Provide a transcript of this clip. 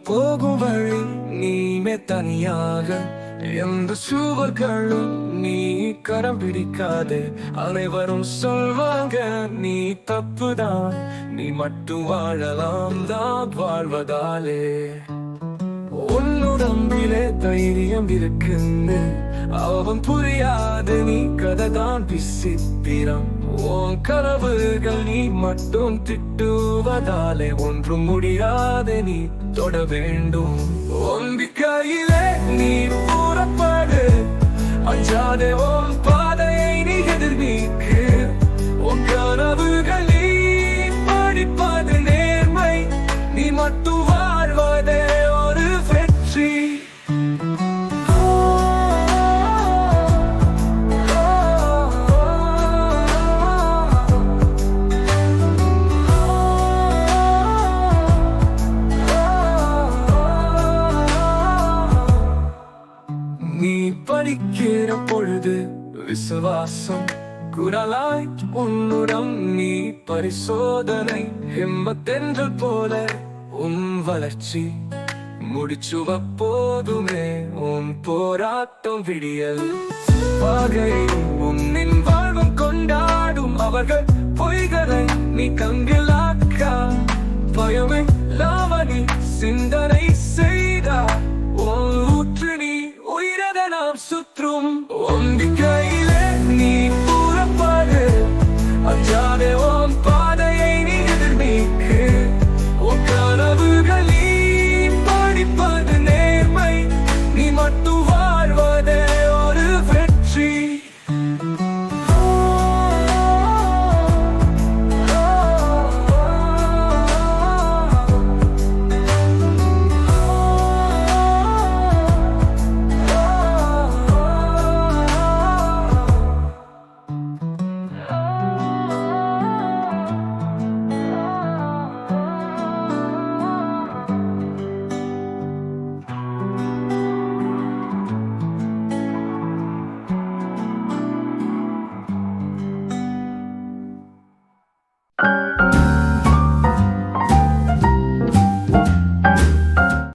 போகும் வழி நீமே தனியாக எந்த சுவர்களும் நீ கரம் பிடிக்காது. அனைவரும் சொல்வாங்க நீ தப்புதான், நீ மட்டும் வாழலாம் தான் வாழ்வதாலே. உன்னுடம்பிலே தைரியம் இருக்குன்னு அவன் புரியாது, நீ கதைதான் விசித்திரம். உன் கனவுகள் நீ மட்டும் திட்டுவதாலே ஒன்றும் முடியாது, நீ தொட வேண்டும். ஒம்பிக்கையிலே நீ கூறப்படு, அஞ்சாதே உன் பாதையை நீ எதிர்நீக்கு. உன் கனவுகள் நீ படிப்பது நேர்மை, நீ மட்டும் வாழ்வதே ஒரு வெற்றி. நீ படிக்கிற பொழுது விசுவாசம் குரலாய் உன்னுடம் நீ பரிசோதனை. ஹிம்மத்தென்றல் போல உன் வளர்ச்சி முடிச்சுவ போதுமே உன் போராட்டம் விடியல். பகை உன்னின் வாழ்வும் கொண்டாடும் அவர்கள் பொய்களை நீ கங்கிலாக்கா. பயமே லாவணி சிந்தனை